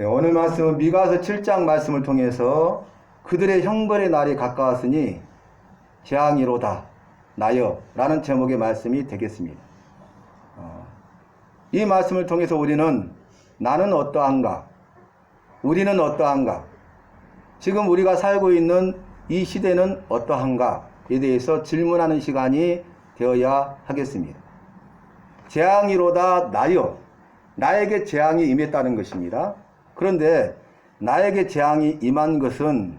네, 오늘 말씀은 미가서 7장 말씀을 통해서 그들의 형벌의 날이 가까웠으니 재앙이로다 나여 라는 제목의 말씀이 되겠습니다. 이 말씀을 통해서 우리는 나는 어떠한가? 우리는 어떠한가? 지금 우리가 살고 있는 이 시대는 어떠한가에 대해서 질문하는 시간이 되어야 하겠습니다. 재앙이로다 나여, 나에게 재앙이 임했다는 것입니다. 그런데 나에게 재앙이 임한 것은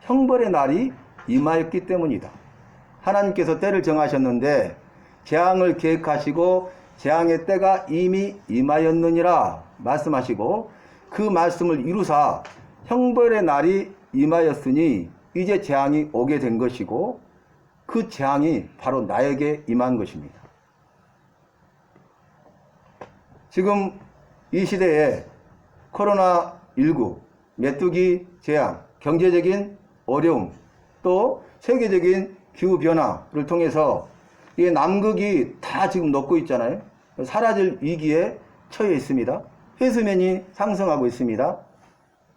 형벌의 날이 임하였기 때문이다. 하나님께서 때를 정하셨는데 재앙을 계획하시고 재앙의 때가 이미 임하였느니라 말씀하시고 그 말씀을 이루사 형벌의 날이 임하였으니 이제 재앙이 오게 된 것이고 그 재앙이 바로 나에게 임한 것입니다. 지금 이 시대에 코로나19, 메뚜기 재앙, 경제적인 어려움, 또 세계적인 기후변화를 통해서 이 남극이 다 지금 녹고 있잖아요. 사라질 위기에 처해 있습니다. 해수면이 상승하고 있습니다.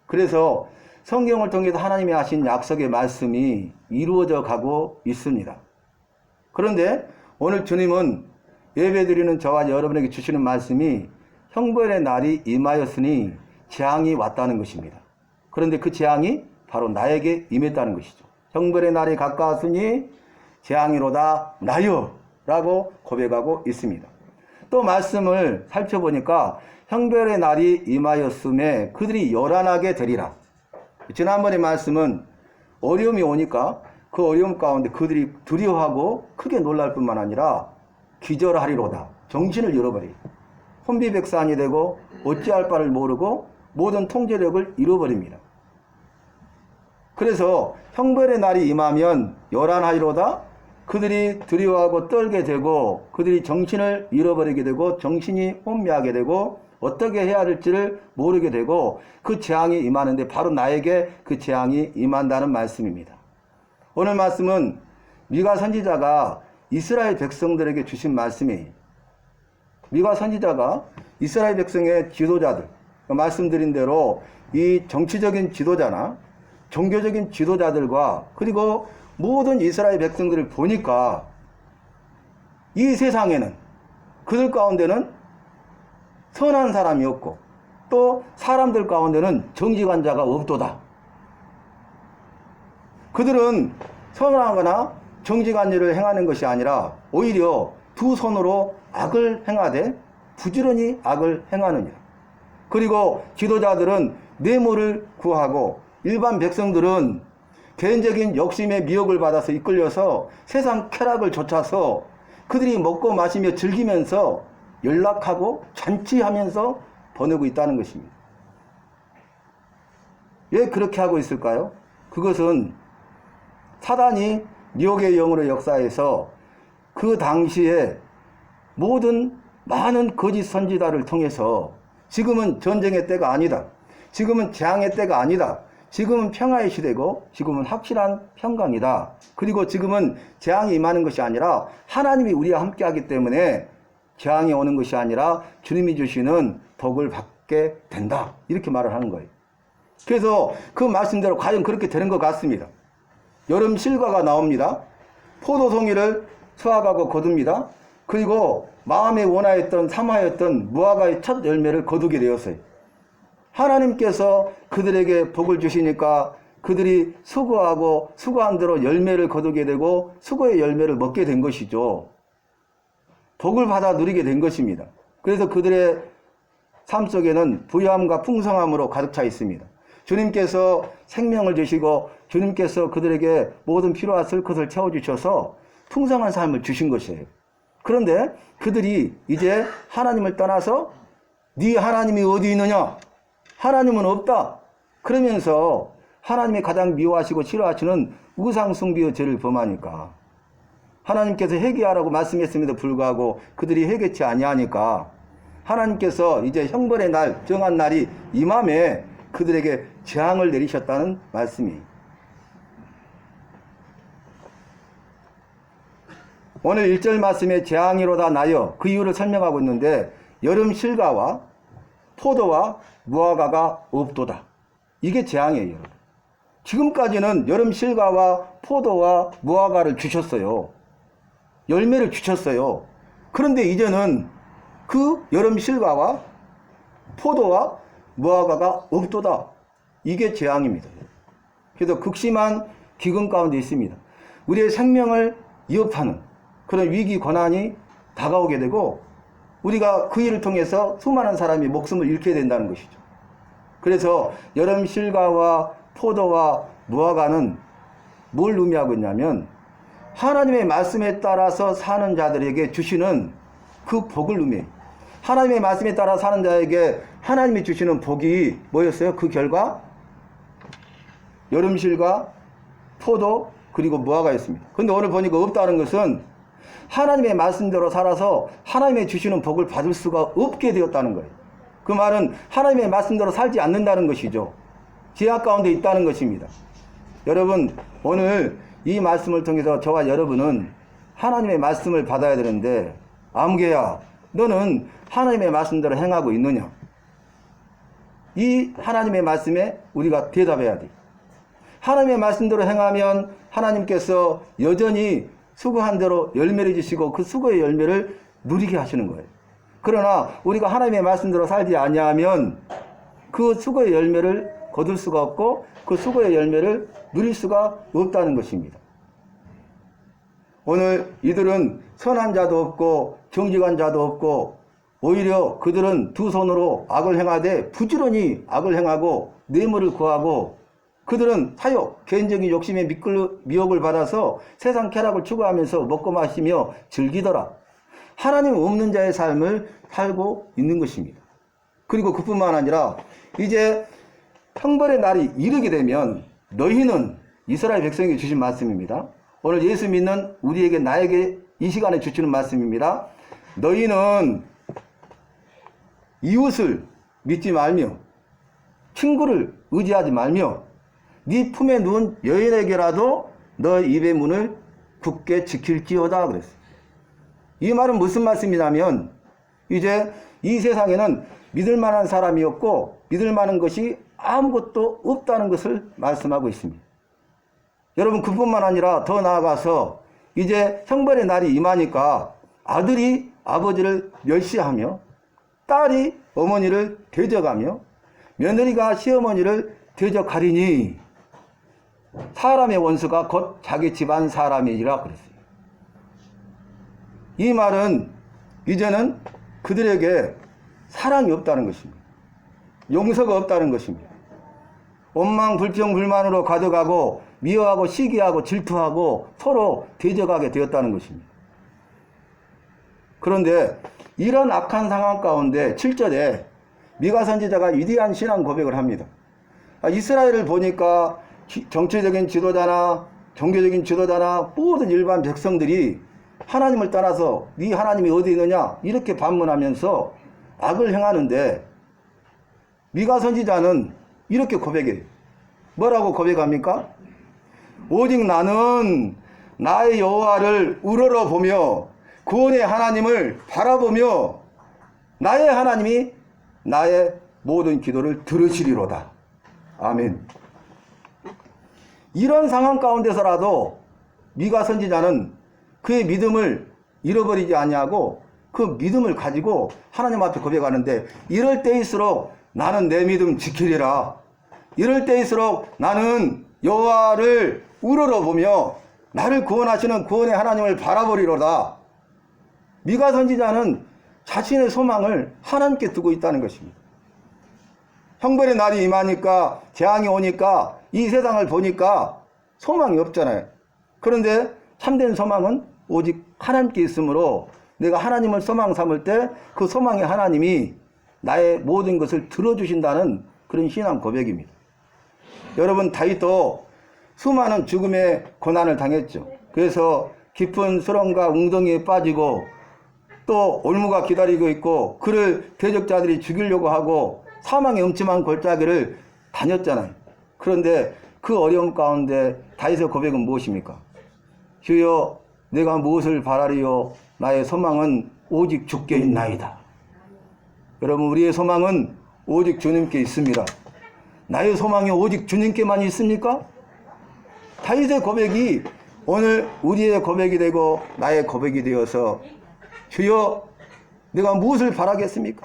그래서 성경을 통해서 하나님이 하신 약속의 말씀이 이루어져 가고 있습니다. 그런데 오늘 주님은 예배드리는 저와 여러분에게 주시는 말씀이 형벌의 날이 임하였으니 재앙이 왔다는 것입니다. 그런데 그 재앙이 바로 나에게 임했다는 것이죠. 형벌의 날이 가까웠으니 재앙이로다 나여 라고 고백하고 있습니다. 또 말씀을 살펴보니까 형벌의 날이 임하였음에 그들이 요란하게 되리라. 지난번의 말씀은 어려움이 오니까 그 어려움 가운데 그들이 두려워하고 크게 놀랄 뿐만 아니라 기절하리로다. 정신을 잃어버리. 혼비백산이 되고 어찌할 바를 모르고 모든 통제력을 잃어버립니다. 그래서 형벌의 날이 임하면 요란하리로다. 그들이 두려워하고 떨게 되고 그들이 정신을 잃어버리게 되고 정신이 혼미하게 되고 어떻게 해야 할지를 모르게 되고 그 재앙이 임하는데 바로 나에게 그 재앙이 임한다는 말씀입니다. 오늘 말씀은 미가 선지자가 이스라엘 백성들에게 주신 말씀이에요. 미가 선지자가 이스라엘 백성의 지도자들, 말씀드린 대로 이 정치적인 지도자나 종교적인 지도자들과 그리고 모든 이스라엘 백성들을 보니까 이 세상에는 그들 가운데는 선한 사람이 없고 또 사람들 가운데는 정직한 자가 없도다. 그들은 선하거나 정직한 일을 행하는 것이 아니라 오히려 두 손으로 악을 행하되 부지런히 악을 행하느니라. 그리고 지도자들은 뇌물을 구하고 일반 백성들은 개인적인 욕심의 미혹을 받아서 이끌려서 세상 쾌락을 좇아서 그들이 먹고 마시며 즐기면서 연락하고 잔치하면서 보내고 있다는 것입니다. 왜 그렇게 하고 있을까요? 그것은 사단이 미혹의 영으로 역사해서 그 당시에 많은 거짓 선지자를 통해서 지금은 전쟁의 때가 아니다. 지금은 재앙의 때가 아니다. 지금은 평화의 시대고 지금은 확실한 평강이다. 그리고 지금은 재앙이 임하는 것이 아니라 하나님이 우리와 함께하기 때문에 재앙이 오는 것이 아니라 주님이 주시는 복을 받게 된다. 이렇게 말을 하는 거예요. 그래서 그 말씀대로 과연 그렇게 되는 것 같습니다. 여름 실과가 나옵니다. 포도송이를 수확하고 거둡니다. 그리고 마음에 원하였던 사모하였던 무화과의 첫 열매를 거두게 되었어요. 하나님께서 그들에게 복을 주시니까 그들이 수고하고 수고한 대로 열매를 거두게 되고 수고의 열매를 먹게 된 것이죠. 복을 받아 누리게 된 것입니다. 그래서 그들의 삶 속에는 부유함과 풍성함으로 가득 차 있습니다. 주님께서 생명을 주시고 주님께서 그들에게 모든 필요했을 것을 채워주셔서 풍성한 삶을 주신 것이에요. 그런데 그들이 이제 하나님을 떠나서 네 하나님이 어디 있느냐? 하나님은 없다. 그러면서 하나님이 가장 미워하시고 싫어하시는 우상숭배의 죄를 범하니까 하나님께서 회개하라고 말씀했음에도 불구하고 그들이 회개치 아니하니까 하나님께서 이제 형벌의 날, 정한 날이 임함에 그들에게 재앙을 내리셨다는 말씀이. 오늘 1절 말씀에 재앙이로다 나여 그 이유를 설명하고 있는데 여름 실과와 포도와 무화과가 없도다. 이게 재앙이에요. 지금까지는 여름 실과와 포도와 무화과를 주셨어요. 열매를 주셨어요. 그런데 이제는 그 여름 실과와 포도와 무화과가 없도다. 이게 재앙입니다. 그래서 극심한 기근 가운데 있습니다. 우리의 생명을 위협하는 그런 위기 고난이 다가오게 되고 우리가 그 일을 통해서 수많은 사람이 목숨을 잃게 된다는 것이죠. 그래서 여름 실과와 포도와 무화과는 뭘 의미하고 있냐면 하나님의 말씀에 따라서 사는 자들에게 주시는 그 복을 의미해요. 하나님의 말씀에 따라 사는 자에게 하나님이 주시는 복이 뭐였어요? 그 결과 여름실과 포도 그리고 무화과였습니다. 그런데 오늘 보니까 없다는 것은 하나님의 말씀대로 살아서 하나님의 주시는 복을 받을 수가 없게 되었다는 거예요. 그 말은 하나님의 말씀대로 살지 않는다는 것이죠. 제약 가운데 있다는 것입니다. 여러분, 오늘 이 말씀을 통해서 저와 여러분은 하나님의 말씀을 받아야 되는데 아무개야, 너는 하나님의 말씀대로 행하고 있느냐? 이 하나님의 말씀에 우리가 대답해야 돼. 하나님의 말씀대로 행하면 하나님께서 여전히 수고한 대로 열매를 주시고 그 수고의 열매를 누리게 하시는 거예요. 그러나 우리가 하나님의 말씀대로 살지 아니하면 그 수고의 열매를 거둘 수가 없고 그 수고의 열매를 누릴 수가 없다는 것입니다. 오늘 이들은 선한 자도 없고 정직한 자도 없고 오히려 그들은 두 손으로 악을 행하되 부지런히 악을 행하고 뇌물을 구하고 그들은 사욕, 개인적인 욕심에 미혹을 받아서 세상 쾌락을 추구하면서 먹고 마시며 즐기더라. 하나님 없는 자의 삶을 살고 있는 것입니다. 그리고 그뿐만 아니라 이제 형벌의 날이 이르게 되면 너희는 이스라엘 백성에게 주신 말씀입니다. 오늘 예수 믿는 우리에게 나에게 이 시간에 주시는 말씀입니다. 너희는 이웃을 믿지 말며 친구를 의지하지 말며 네 품에 누운 여인에게라도 너 입의 문을 굳게 지킬지어다 그랬어요. 이 말은 무슨 말씀이냐면 이제 이 세상에는 믿을 만한 사람이 없고 믿을 만한 것이 아무것도 없다는 것을 말씀하고 있습니다. 여러분, 그뿐만 아니라 더 나아가서 이제 형벌의 날이 임하니까 아들이 아버지를 멸시하며 딸이 어머니를 대적하며 며느리가 시어머니를 대적하리니 사람의 원수가 곧 자기 집안 사람이라 그랬어요. 이 말은 이제는 그들에게 사랑이 없다는 것입니다. 용서가 없다는 것입니다. 원망, 불평, 불만으로 가득하고 미워하고 시기하고 질투하고 서로 대적하게 되었다는 것입니다. 그런데 이런 악한 상황 가운데 7절에 미가 선지자가 위대한 신앙 고백을 합니다. 이스라엘을 보니까 정치적인 지도자나 종교적인 지도자나 모든 일반 백성들이 하나님을 따라서 네 하나님이 어디 있느냐 이렇게 반문하면서 악을 행하는데 미가 선지자는 이렇게 고백해요. 뭐라고 고백합니까? 오직 나는 나의 여호와를 우러러보며 구원의 하나님을 바라보며 나의 하나님이 나의 모든 기도를 들으시리로다. 아멘. 이런 상황 가운데서라도 미가 선지자는 그의 믿음을 잃어버리지 아니하고 그 믿음을 가지고 하나님 앞에 고백하는데 이럴 때일수록 나는 내 믿음 지키리라. 이럴 때일수록 나는 여호와를 우러러보며 나를 구원하시는 구원의 하나님을 바라보리로다. 미가 선지자는 자신의 소망을 하나님께 두고 있다는 것입니다. 형벌의 날이 임하니까 재앙이 오니까 이 세상을 보니까 소망이 없잖아요. 그런데 참된 소망은 오직 하나님께 있으므로 내가 하나님을 소망 삼을 때 그 소망의 하나님이 나의 모든 것을 들어주신다는 그런 신앙 고백입니다. 여러분, 다윗도 수많은 죽음의 고난을 당했죠. 그래서 깊은 수렁과 웅덩이에 빠지고 또 올무가 기다리고 있고 그를 대적자들이 죽이려고 하고 사망의 음침한 골짜기를 다녔잖아요. 그런데 그 어려움 가운데 다윗의 고백은 무엇입니까? 주여, 내가 무엇을 바라리요? 나의 소망은 오직 주께 있나이다. 여러분, 우리의 소망은 오직 주님께 있습니다. 나의 소망이 오직 주님께만 있습니까? 다윗의 고백이 오늘 우리의 고백이 되고 나의 고백이 되어서 주여 내가 무엇을 바라겠습니까?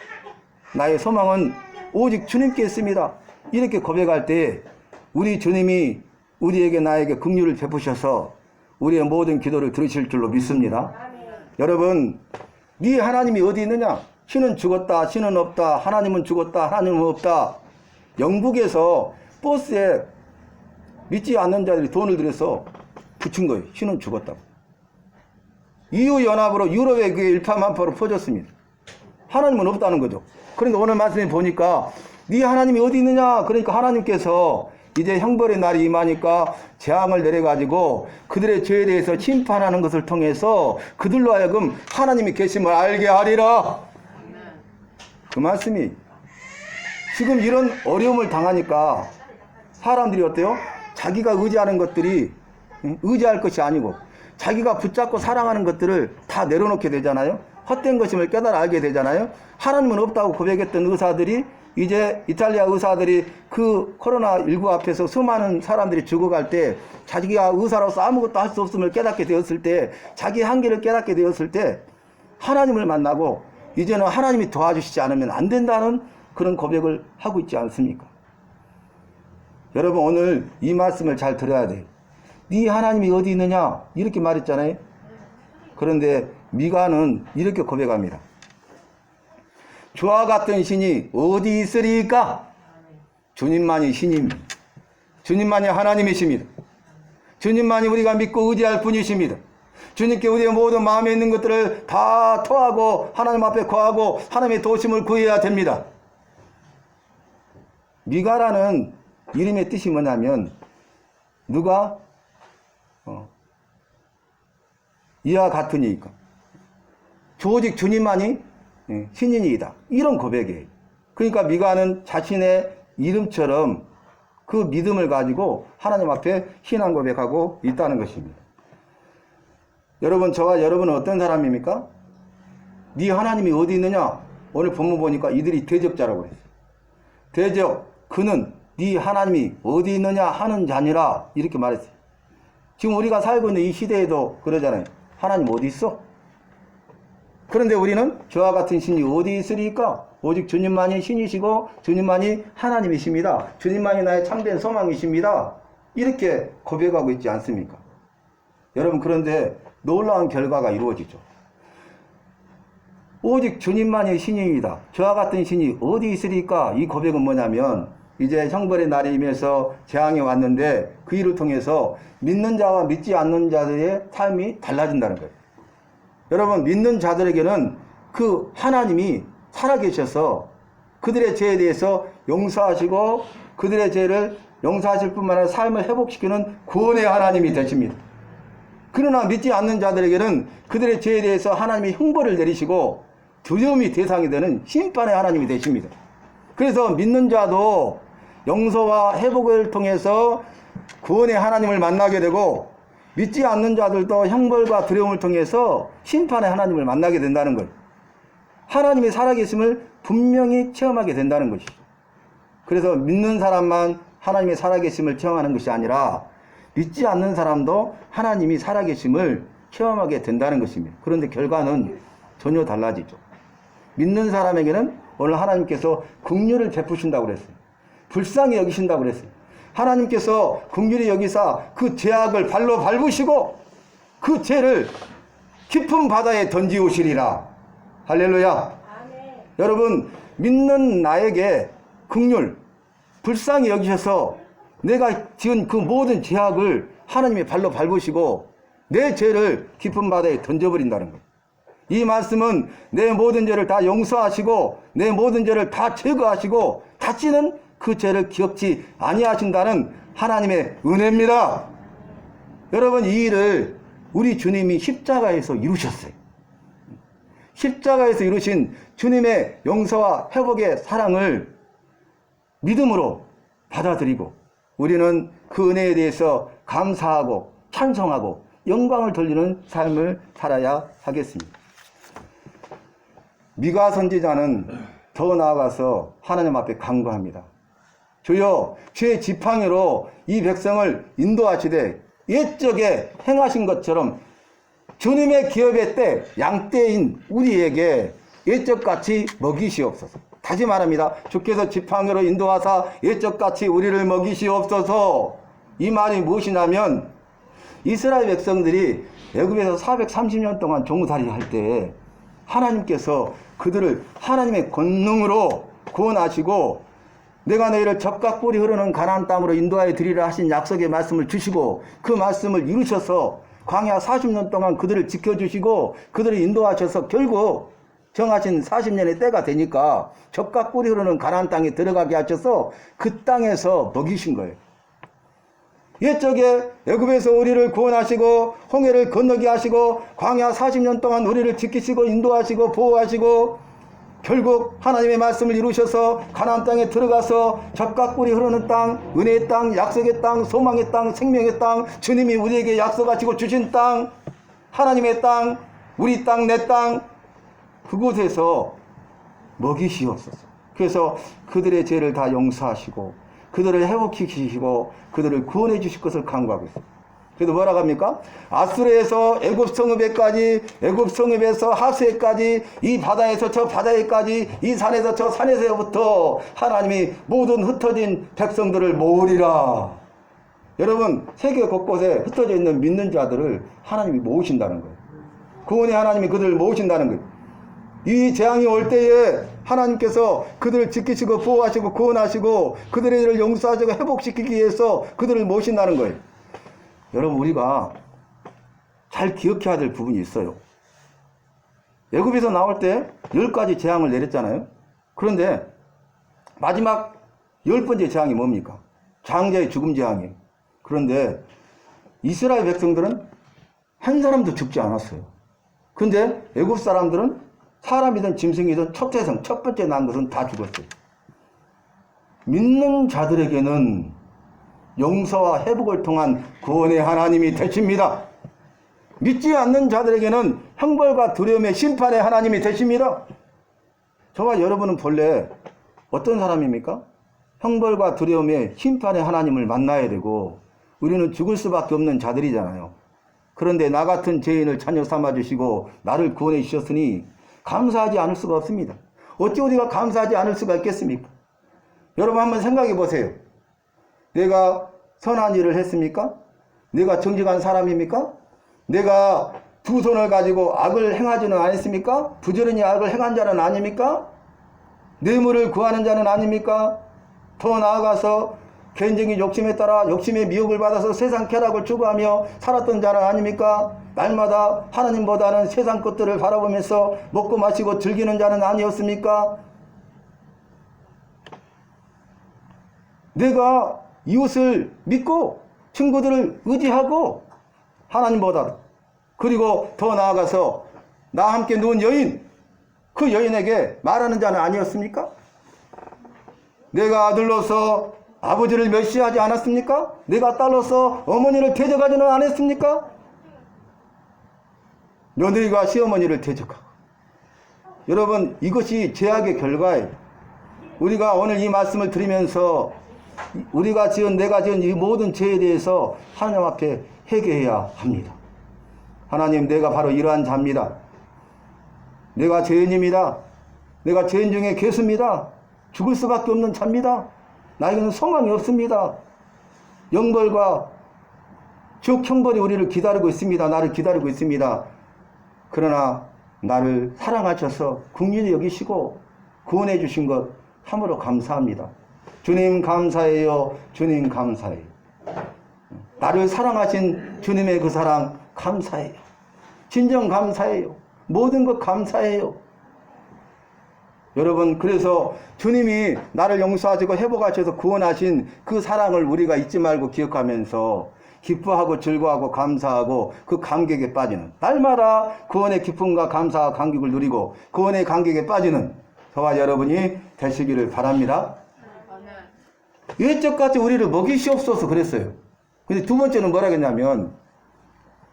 나의 소망은 오직 주님께 있습니다. 이렇게 고백할 때 우리 주님이 우리에게 나에게 긍휼을 베푸셔서 우리의 모든 기도를 들으실 줄로 믿습니다. 여러분, 네 하나님이 어디 있느냐? 신은 죽었다, 신은 없다, 하나님은 죽었다, 하나님은 없다. 영국에서 버스에 믿지 않는 자들이 돈을 들여서 붙인 거예요. 신은 죽었다고. EU 연합으로 유럽에 그게 일파만파로 퍼졌습니다. 하나님은 없다는 거죠. 그런데 오늘 말씀에 보니까 네 하나님이 어디 있느냐? 그러니까 하나님께서 이제 형벌의 날이 임하니까 재앙을 내려가지고 그들의 죄에 대해서 심판하는 것을 통해서 그들로 하여금 하나님이 계심을 알게 하리라. 그 말씀이 지금 이런 어려움을 당하니까 사람들이 어때요? 자기가 의지하는 것들이 의지할 것이 아니고 자기가 붙잡고 사랑하는 것들을 다 내려놓게 되잖아요. 헛된 것임을 깨달아 알게 되잖아요. 하나님은 없다고 고백했던 의사들이 이제 이탈리아 의사들이 그 코로나19 앞에서 수많은 사람들이 죽어갈 때 자기가 의사로서 아무것도 할 수 없음을 깨닫게 되었을 때 자기 한계를 깨닫게 되었을 때 하나님을 만나고 이제는 하나님이 도와주시지 않으면 안 된다는 그런 고백을 하고 있지 않습니까? 여러분 오늘 이 말씀을 잘 들어야 돼요. 네 하나님이 어디 있느냐 이렇게 말했잖아요. 그런데 미가는 이렇게 고백합니다. 주와 같은 신이 어디 있으리까? 주님만이 신입니다. 주님만이 하나님이십니다. 주님만이 우리가 믿고 의지할 분이십니다. 주님께 우리의 모든 마음에 있는 것들을 다 토하고 하나님 앞에 거하고 하나님의 도심을 구해야 됩니다. 미가라는 이름의 뜻이 뭐냐면 누가 이와 같으니까 오직 주님만이 신인이다. 이런 고백이에요. 그러니까 미가는 자신의 이름처럼 그 믿음을 가지고 하나님 앞에 신앙 고백하고 있다는 것입니다. 여러분, 저와 여러분은 어떤 사람입니까? 네 하나님이 어디 있느냐? 오늘 본문 보니까 이들이 대적자라고 했어요. 대적, 그는 네 하나님이 어디 있느냐 하는 자니라 이렇게 말했어요. 지금 우리가 살고 있는 이 시대에도 그러잖아요. 하나님 어디 있어? 그런데 우리는 저와 같은 신이 어디 있으리까? 오직 주님만이 신이시고 주님만이 하나님이십니다. 주님만이 나의 참된 소망이십니다. 이렇게 고백하고 있지 않습니까? 여러분, 그런데 놀라운 결과가 이루어지죠. 오직 주님만이 신입니다. 저와 같은 신이 어디 있으리까? 이 고백은 뭐냐면 이제 형벌의 날이 임해서 재앙이 왔는데 그 일을 통해서 믿는 자와 믿지 않는 자들의 삶이 달라진다는 거예요. 여러분, 믿는 자들에게는 그 하나님이 살아계셔서 그들의 죄에 대해서 용서하시고 그들의 죄를 용서하실 뿐만 아니라 삶을 회복시키는 구원의 하나님이 되십니다. 그러나 믿지 않는 자들에게는 그들의 죄에 대해서 하나님이 형벌을 내리시고 두려움이 대상이 되는 심판의 하나님이 되십니다. 그래서 믿는 자도 용서와 회복을 통해서 구원의 하나님을 만나게 되고 믿지 않는 자들도 형벌과 두려움을 통해서 심판의 하나님을 만나게 된다는 거예요. 하나님이 살아계심을 분명히 체험하게 된다는 것이죠. 그래서 믿는 사람만 하나님의 살아계심을 체험하는 것이 아니라 믿지 않는 사람도 하나님이 살아계심을 체험하게 된다는 것입니다. 그런데 결과는 전혀 달라지죠. 믿는 사람에게는 오늘 하나님께서 긍휼을 베푸신다고 그랬어요. 불쌍히 여기신다고 그랬어요. 하나님께서 긍휼히 여기사 그 죄악을 발로 밟으시고 그 죄를 깊은 바다에 던지오시리라. 할렐루야. 아멘. 여러분, 믿는 나에게 긍휼, 불쌍히 여기셔서 내가 지은 그 모든 죄악을 하나님의 발로 밟으시고 내 죄를 깊은 바다에 던져버린다는 거예요. 이 말씀은 내 모든 죄를 다 용서하시고 내 모든 죄를 다 제거하시고 다시는 그 죄를 기억지 아니하신다는 하나님의 은혜입니다. 여러분, 이 일을 우리 주님이 십자가에서 이루셨어요. 십자가에서 이루신 주님의 용서와 회복의 사랑을 믿음으로 받아들이고 우리는 그 은혜에 대해서 감사하고 찬송하고 영광을 돌리는 삶을 살아야 하겠습니다. 미가 선지자는 더 나아가서 하나님 앞에 간구합니다. 주여, 주의 지팡이로 이 백성을 인도하시되 옛적에 행하신 것처럼 주님의 기업의 때, 양떼인 우리에게 옛적같이 먹이시옵소서. 다시 말합니다. 주께서 지팡이로 인도하사 옛적같이 우리를 먹이시옵소서. 이 말이 무엇이냐면 이스라엘 백성들이 애굽에서 430년 동안 종살이 할 때 하나님께서 그들을 하나님의 권능으로 구원하시고 내가 너희를 젖과 꿀이 흐르는 가나안 땅으로 인도하여 드리라 하신 약속의 말씀을 주시고 그 말씀을 이루셔서 광야 40년 동안 그들을 지켜주시고 그들을 인도하셔서 결국 정하신 40년의 때가 되니까 젖과 꿀이 흐르는 가나안 땅에 들어가게 하셔서 그 땅에서 먹이신 거예요. 옛적에 애굽에서 우리를 구원하시고 홍해를 건너게 하시고 광야 40년 동안 우리를 지키시고 인도하시고 보호하시고 결국 하나님의 말씀을 이루셔서 가나안 땅에 들어가서 젖과 꿀이 흐르는 땅, 은혜의 땅, 약속의 땅, 소망의 땅, 생명의 땅, 주님이 우리에게 약속하시고 주신 땅, 하나님의 땅, 우리 땅, 내 땅, 그곳에서 먹이시옵소서. 그래서 그들의 죄를 다 용서하시고 그들을 회복시키시고 그들을 구원해 주실 것을 간구하고 있습니다. 그래서 뭐라고 합니까? 아수르에서 애굽 성읍에까지, 애굽 성읍에서 하수에까지, 이 바다에서 저 바다에까지, 이 산에서 저 산에서부터 하나님이 모든 흩어진 백성들을 모으리라. 여러분, 세계 곳곳에 흩어져 있는 믿는 자들을 하나님이 모으신다는 거예요. 구원의 하나님이 그들을 모으신다는 거예요. 이 재앙이 올 때에 하나님께서 그들을 지키시고 보호하시고 구원하시고 그들의 일을 용서하시고 회복시키기 위해서 그들을 모신다는 거예요. 여러분, 우리가 잘 기억해야 될 부분이 있어요. 애굽에서 나올 때 10가지 재앙을 내렸잖아요. 그런데 마지막 10번째 재앙이 뭡니까? 장자의 죽음 재앙이에요. 그런데 이스라엘 백성들은 한 사람도 죽지 않았어요. 그런데 애굽 사람들은 사람이든 짐승이든 첫 태생, 첫 번째 난 것은 다 죽었어요. 믿는 자들에게는 용서와 회복을 통한 구원의 하나님이 되십니다. 믿지 않는 자들에게는 형벌과 두려움의 심판의 하나님이 되십니다. 저와 여러분은 본래 어떤 사람입니까? 형벌과 두려움의 심판의 하나님을 만나야 되고 우리는 죽을 수밖에 없는 자들이잖아요. 그런데 나 같은 죄인을 자녀 삼아주시고 나를 구원해 주셨으니 감사하지 않을 수가 없습니다. 어찌 우리가 감사하지 않을 수가 있겠습니까? 여러분 한번 생각해 보세요. 내가 선한 일을 했습니까? 내가 정직한 사람입니까? 내가 두 손을 가지고 악을 행하지는 않았습니까? 부지런히 악을 행한 자는 아닙니까? 뇌물을 구하는 자는 아닙니까? 더 나아가서 개인적인 욕심에 따라 욕심의 미혹을 받아서 세상 쾌락을 추구하며 살았던 자는 아닙니까? 날마다 하나님보다는 세상 것들을 바라보면서 먹고 마시고 즐기는 자는 아니었습니까? 내가 이웃을 믿고 친구들을 의지하고 하나님보다 그리고 더 나아가서 나와 함께 누운 여인, 그 여인에게 말하는 자는 아니었습니까? 내가 아들로서 아버지를 멸시하지 않았습니까? 내가 딸로서 어머니를 대적하지는 않았습니까? 며느리가 시어머니를 대적하고. 여러분, 이것이 죄악의 결과예요. 우리가 오늘 이 말씀을 들으면서 우리가 지은, 내가 지은 이 모든 죄에 대해서 하나님 앞에 회개해야 합니다. 하나님, 내가 바로 이러한 자입니다. 내가 죄인입니다. 내가 죄인 중에 괴수입니다. 죽을 수밖에 없는 자입니다. 나에게는 소망이 없습니다. 영벌과 지옥 형벌이 우리를 기다리고 있습니다. 나를 기다리고 있습니다. 그러나 나를 사랑하셔서 긍휼히 여기시고 구원해 주신 것 참으로 감사합니다. 주님 감사해요. 주님 감사해요. 나를 사랑하신 주님의 그 사랑 감사해요. 진정 감사해요. 모든 것 감사해요. 여러분, 그래서 주님이 나를 용서하시고 회복하셔서 구원하신 그 사랑을 우리가 잊지 말고 기억하면서 기뻐하고 즐거워하고 감사하고 그 감격에 빠지는, 날마다 구원의 기쁨과 감사와 감격을 누리고 구원의 감격에 빠지는 저와 여러분이 되시기를 바랍니다. 옛적같이 우리를 먹이시옵소서 그랬어요. 근데 두 번째는 뭐라 했냐면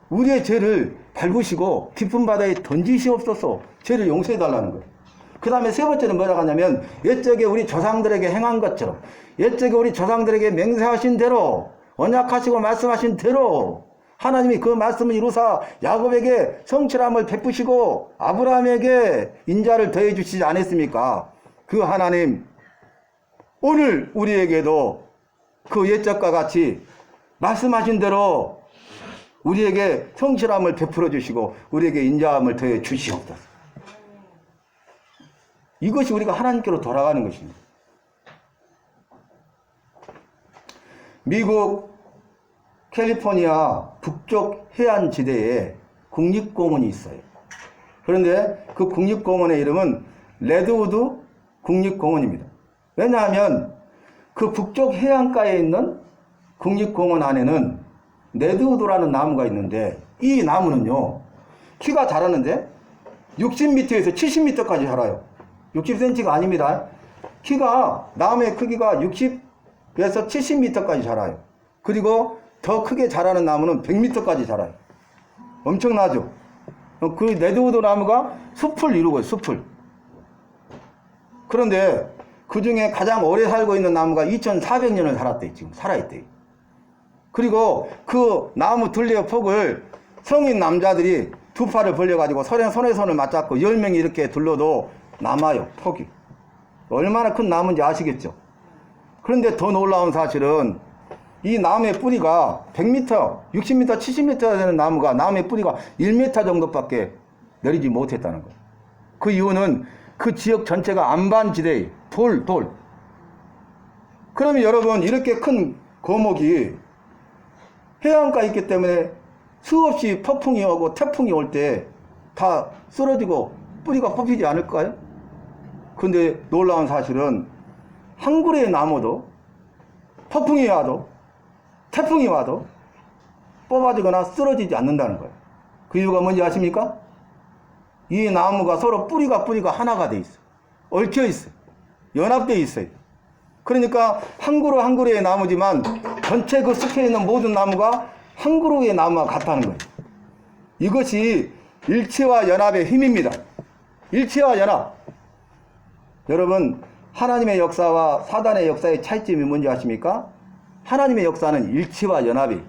우리의 죄를 밟으시고 깊은 바다에 던지시옵소서, 죄를 용서해 달라는 거예요. 그 다음에 세 번째는 뭐라고 하냐면 옛적에 우리 조상들에게 행한 것처럼 옛적에 우리 조상들에게 맹세하신 대로 언약하시고 말씀하신 대로 하나님이 그 말씀을 이루사 야곱에게 성실함을 베푸시고 아브라함에게 인자를 더해 주시지 않았습니까? 그 하나님 오늘 우리에게도 그 옛적과 같이 말씀하신 대로 우리에게 성실함을 베풀어 주시고 우리에게 인자함을 더해 주시옵소서. 이것이 우리가 하나님께로 돌아가는 것입니다. 미국 캘리포니아 북쪽 해안지대에 국립공원이 있어요. 그런데 그 국립공원의 이름은 레드우드 국립공원입니다. 왜냐하면 그 북쪽 해안가에 있는 국립공원 안에는 레드우드라는 나무가 있는데 이 나무는요 키가 자라는데 60m에서 70m까지 자라요. 60cm가 아닙니다. 키가 나무의 크기가 60에서 70m까지 자라요. 그리고 더 크게 자라는 나무는 100m까지 자라요. 엄청나죠? 그 레드우드 나무가 숲을 이루고 있어요. 숲을. 그런데 그 중에 가장 오래 살고 있는 나무가 2400년을 살았대요. 지금 살아있대요. 그리고 그 나무 둘레의 폭을 성인 남자들이 두 팔을 벌려가지고 손에 손을 맞잡고 10명이 이렇게 둘러도 남아요. 폭이. 얼마나 큰 나무인지 아시겠죠? 그런데 더 놀라운 사실은 이 나무의 뿌리가 100m, 60m, 70m 되는 나무가 나무의 뿌리가 1m 정도밖에 내리지 못했다는 거예요. 그 이유는 그 지역 전체가 안반지대예요. 돌. 그러면 여러분 이렇게 큰 거목이 해안가에 있기 때문에 수없이 폭풍이 오고 태풍이 올 때 다 쓰러지고 뿌리가 뽑히지 않을까요? 근데 놀라운 사실은 한 그루의 나무도 폭풍이 와도 태풍이 와도 뽑아지거나 쓰러지지 않는다는 거예요. 그 이유가 뭔지 아십니까? 이 나무가 서로 뿌리가 하나가 돼 있어요. 얽혀 있어요. 연합되어 있어요. 그러니까 한 그루 한 그루의 나무지만 전체 그 숲에 있는 모든 나무가 한 그루의 나무와 같다는 거예요. 이것이 일체와 연합의 힘입니다. 일체와 연합. 여러분 하나님의 역사와 사단의 역사의 차이점이 뭔지 아십니까? 하나님의 역사는 일체와 연합이,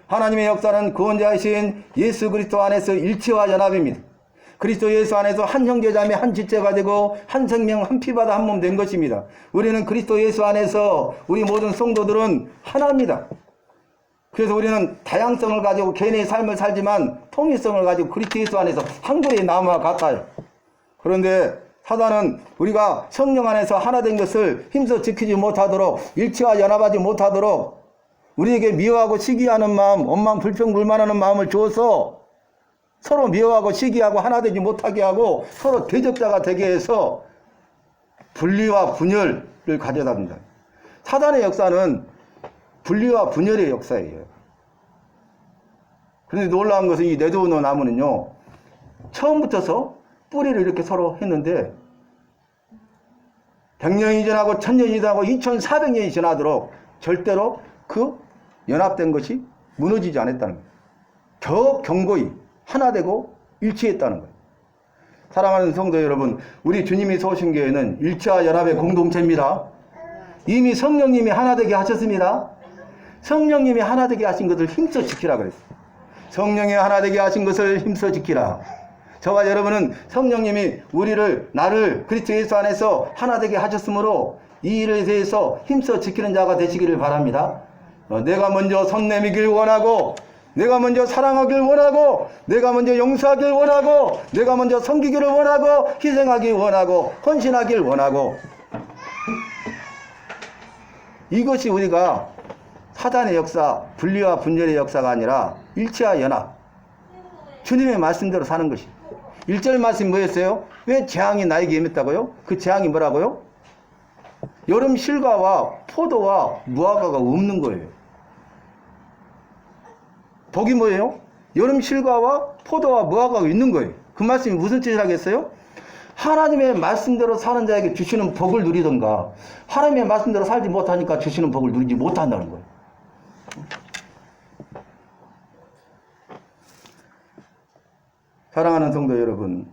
하나님의 역사는 구원자이신 예수 그리스도 안에서 일체와 연합입니다. 그리스도 예수 안에서 한 형제자매 한 지체가 되고 한 생명 한 피바다 한 몸 된 것입니다. 우리는 그리스도 예수 안에서 우리 모든 성도들은 하나입니다. 그래서 우리는 다양성을 가지고 개인의 삶을 살지만 통일성을 가지고 그리스도 예수 안에서 한 그루의 나무와 같아요. 그런데 사단은 우리가 성령 안에서 하나 된 것을 힘써 지키지 못하도록 일체와 연합하지 못하도록 우리에게 미워하고 시기하는 마음, 원망, 불평, 불만하는 마음을 주어서 서로 미워하고 시기하고 하나 되지 못하게 하고 서로 대적자가 되게 해서 분리와 분열을 가져다 줍니다. 사단의 역사는 분리와 분열의 역사예요. 그런데 놀라운 것은 이 레드우드 나무는요, 처음부터서 뿌리를 이렇게 서로 했는데 100년이 지나고 1000년이 지나고 2400년이 지나도록 절대로 그 연합된 것이 무너지지 않았다는 거예요. 더 견고히 하나 되고 일치했다는 거예요. 사랑하는 성도 여러분, 우리 주님이 서오신 교회는 일체와 연합의 공동체입니다. 이미 성령님이 하나 되게 하셨습니다. 성령님이 하나 되게 하신 것을 힘써 지키라 그랬어요. 성령이 하나 되게 하신 것을 힘써 지키라. 저와 여러분은 성령님이 나를 그리스도 예수 안에서 하나 되게 하셨으므로 이 일에 대해서 힘써 지키는 자가 되시기를 바랍니다. 내가 먼저 선 내미길 원하고, 내가 먼저 사랑하길 원하고, 내가 먼저 용서하길 원하고, 내가 먼저 섬기기를 원하고, 희생하길 원하고, 헌신하길 원하고. 이것이 우리가 사단의 역사, 분리와 분열의 역사가 아니라 일체와 연합, 주님의 말씀대로 사는 것입니다. 1절 말씀이 뭐였어요? 왜 재앙이 나에게 임했다고요? 그 재앙이 뭐라고요? 여름 실과와 포도와 무화과가 없는 거예요. 복이 뭐예요? 여름 실과와 포도와 무화과가 있는 거예요. 그 말씀이 무슨 뜻이라겠어요? 하나님의 말씀대로 사는 자에게 주시는 복을 누리던가, 하나님의 말씀대로 살지 못하니까 주시는 복을 누리지 못한다는 거예요. 사랑하는 성도 여러분,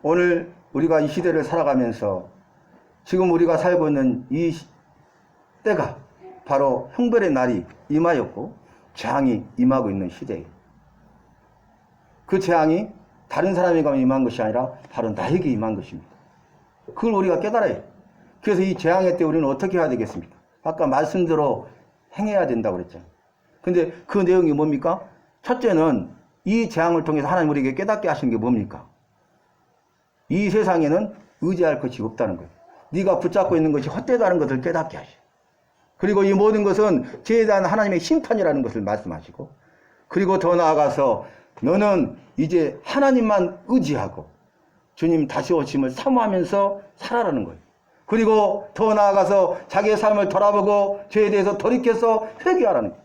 오늘 우리가 이 시대를 살아가면서 지금 우리가 살고 있는 이 때가 바로 형벌의 날이 임하였고 재앙이 임하고 있는 시대예요. 그 재앙이 다른 사람에게 임한 것이 아니라 바로 나에게 임한 것입니다. 그걸 우리가 깨달아야 해요. 그래서 이 재앙의 때 우리는 어떻게 해야 되겠습니까? 아까 말씀대로 행해야 된다고 그랬잖아요. 근데 그 내용이 뭡니까? 첫째는 이 재앙을 통해서 하나님 우리에게 깨닫게 하신 게 뭡니까? 이 세상에는 의지할 것이 없다는 거예요. 네가 붙잡고 있는 것이 헛되다는 것을 깨닫게 하시고, 그리고 이 모든 것은 죄에 대한 하나님의 심판이라는 것을 말씀하시고, 그리고 더 나아가서 너는 이제 하나님만 의지하고 주님 다시 오심을 사모하면서 살아라는 거예요. 그리고 더 나아가서 자기의 삶을 돌아보고 죄에 대해서 돌이켜서 회개하라는 거예요.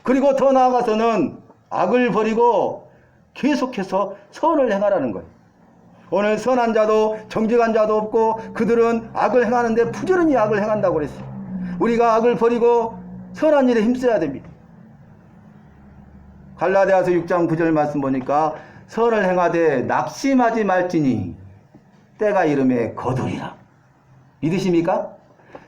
그리고 더 나아가서는 악을 버리고 계속해서 선을 행하라는 거예요. 오늘 선한 자도 정직한 자도 없고 그들은 악을 행하는데 부지런히 악을 행한다고 그랬어요. 우리가 악을 버리고 선한 일에 힘써야 됩니다. 갈라디아서 6장 9절 말씀 보니까 선을 행하되 낙심하지 말지니 때가 이름에 거두리라. 믿으십니까?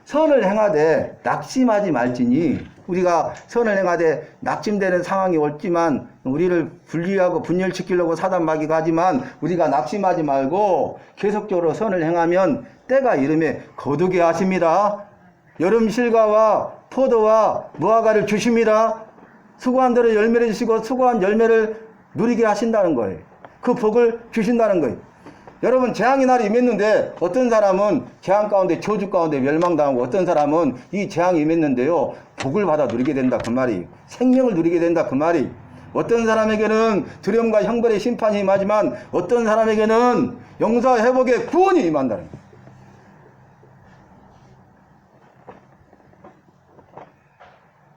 선을 행하되 낙심하지 말지니, 우리가 선을 행하되 낙심되는 상황이 올지만 우리를 분리하고 분열시키려고 사단 마귀가 하지만 우리가 낙심하지 말고 계속적으로 선을 행하면 때가 이름에 거두게 하십니다. 여름 실과와 포도와 무화과를 주십니다. 수고한 대로 열매를 주시고 수고한 열매를 누리게 하신다는 거예요. 그 복을 주신다는 거예요. 여러분, 재앙의 날이 임했는데 어떤 사람은 재앙 가운데 저주 가운데 멸망당하고 어떤 사람은 이 재앙이 임했는데요 복을 받아 누리게 된다 그 말이, 생명을 누리게 된다 그 말이. 어떤 사람에게는 두려움과 형벌의 심판이 임하지만 어떤 사람에게는 용서 회복의 구원이 임한다는 거예요.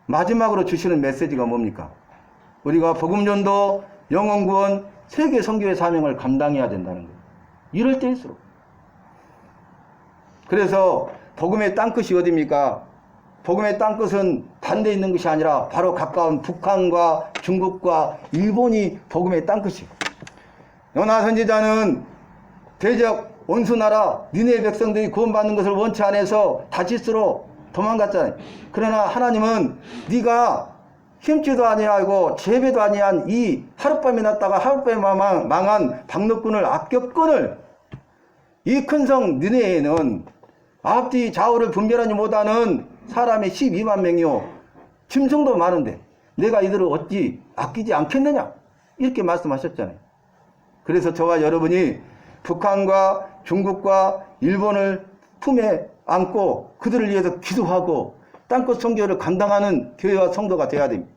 마지막으로 주시는 메시지가 뭡니까? 우리가 복음 전도, 영혼 구원, 세계 선교의 사명을 감당해야 된다는 거예요. 이럴 때일수록. 그래서 복음의 땅끝이 어디입니까? 복음의 땅끝은 반대에 있는 것이 아니라 바로 가까운 북한과 중국과 일본이 복음의 땅끝이에요. 요나 선지자는 대적 원수나라 니네 백성들이 구원받는 것을 원치 않아서 다시스로 도망갔잖아요. 그러나 하나님은 네가 힘지도 아니하고 재배도 아니한 이 하룻밤이 났다가 하룻밤에 망한 박노꾼을 악격꾼을 이 큰 성 느네에는 앞뒤 좌우를 분별하지 못하는 사람이 12만 명이요 짐승도 많은데 내가 이들을 어찌 아끼지 않겠느냐 이렇게 말씀하셨잖아요. 그래서 저와 여러분이 북한과 중국과 일본을 품에 안고 그들을 위해서 기도하고 땅끝 선교를 감당하는 교회와 성도가 되어야 됩니다.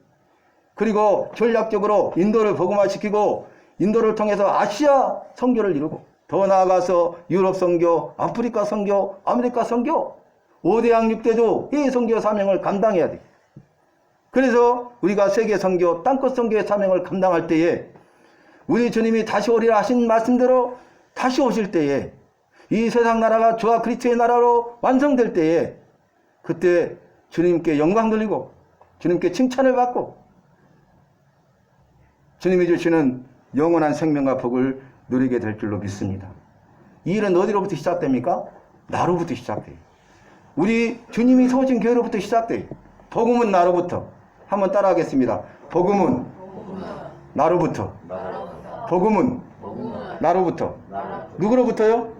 그리고 전략적으로 인도를 복음화시키고 인도를 통해서 아시아 선교를 이루고 더 나아가서 유럽 선교, 아프리카 선교, 아메리카 선교, 5대양 6대조 이 선교 사명을 감당해야 돼요. 그래서 우리가 세계 선교, 땅끝 선교의 사명을 감당할 때에 우리 주님이 다시 오리라 하신 말씀대로 다시 오실 때에 이 세상 나라가 주와 그리스도의 나라로 완성될 때에 그때 주님께 영광 돌리고 주님께 칭찬을 받고 주님이 주시는 영원한 생명과 복을 누리게 될 줄로 믿습니다. 이 일은 어디로부터 시작됩니까? 나로부터 시작돼요. 우리 주님이 세우신 교회로부터 시작돼요. 복음은 나로부터. 한번 따라하겠습니다. 복음은 나로부터. 복음은 나로부터. 누구로부터요?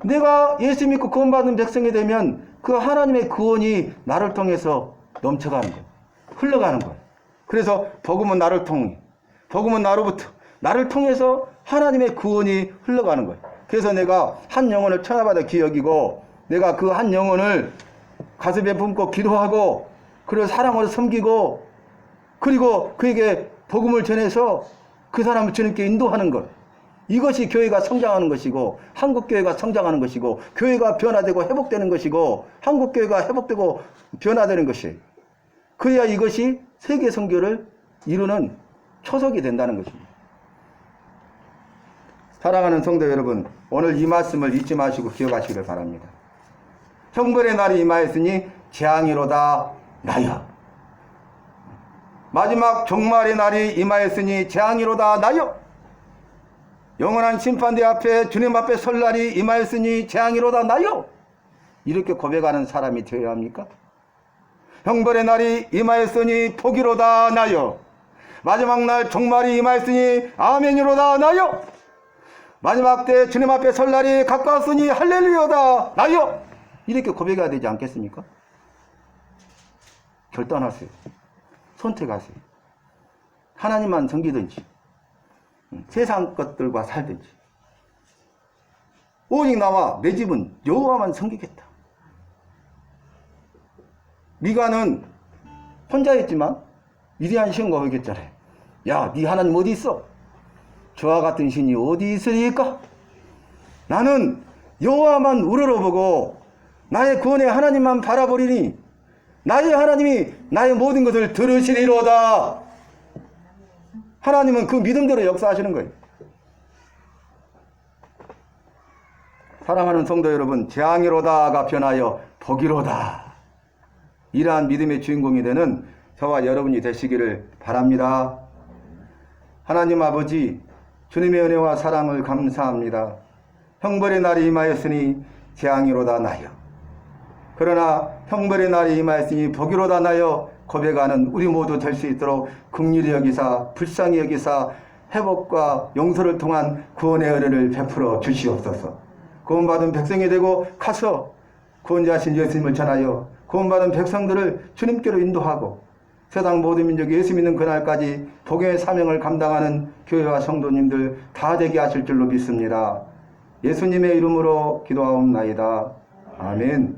내가 예수 믿고 구원받은 백성이 되면 그 하나님의 구원이 나를 통해서 넘쳐가는 거예요. 흘러가는 거예요. 그래서 복음은 나를 통해, 복음은 나로부터, 나를 통해서 하나님의 구원이 흘러가는 거예요. 그래서 내가 한 영혼을 천하받아 기여기고 내가 그 한 영혼을 가슴에 품고 기도하고 그를 사랑으로 섬기고 그리고 그에게 복음을 전해서 그 사람을 주님께 인도하는 것, 이것이 교회가 성장하는 것이고 한국교회가 성장하는 것이고 교회가 변화되고 회복되는 것이고 한국교회가 회복되고 변화되는 것이에요. 그래야 이것이 세계 선교를 이루는 초석이 된다는 것입니다. 사랑하는 성도 여러분, 오늘 이 말씀을 잊지 마시고 기억하시기를 바랍니다. 형벌의 날이 임하였으니 재앙이로다 나여. 마지막 종말의 날이 임하였으니 재앙이로다 나여. 영원한 심판대 앞에 주님 앞에 설 날이 임하였으니 재앙이로다 나요. 이렇게 고백하는 사람이 되어야 합니까? 형벌의 날이 임하였으니 복이로다 나요. 마지막 날 종말이 임하였으니 아멘이로다 나요. 마지막 때 주님 앞에 설 날이 가까웠으니 할렐루야다 나요. 이렇게 고백해야 되지 않겠습니까? 결단하세요. 선택하세요. 하나님만 섬기든지 세상 것들과 살든지 오직 나와 내 집은 여호와만 섬기겠다. 미가는 혼자였지만 위대한 신을 고백했잖아요. 야, 네 하나님 어디 있어? 저와 같은 신이 어디 있으리까? 나는 여호와만 우러러보고 나의 구원의 하나님만 바라보리니 나의 하나님이 나의 모든 것을 들으시리로다. 하나님은 그 믿음대로 역사하시는 거예요. 사랑하는 성도 여러분, 재앙이로다가 변하여 복이로다. 이러한 믿음의 주인공이 되는 저와 여러분이 되시기를 바랍니다. 하나님 아버지, 주님의 은혜와 사랑을 감사합니다. 형벌의 날이 임하였으니 재앙이로다 나여. 그러나 형벌의 날이 임하였으니 복이로다 나여 고백하는 우리 모두 될 수 있도록 긍휼히 여기사 불쌍히 여기사 회복과 용서를 통한 구원의 은혜를 베풀어 주시옵소서. 구원받은 백성이 되고 가서 구원자신 예수님을 전하여 구원받은 백성들을 주님께로 인도하고 세상 모든 민족이 예수 믿는 그날까지 복음의 사명을 감당하는 교회와 성도님들 다 되게 하실 줄로 믿습니다. 예수님의 이름으로 기도하옵나이다. 아멘.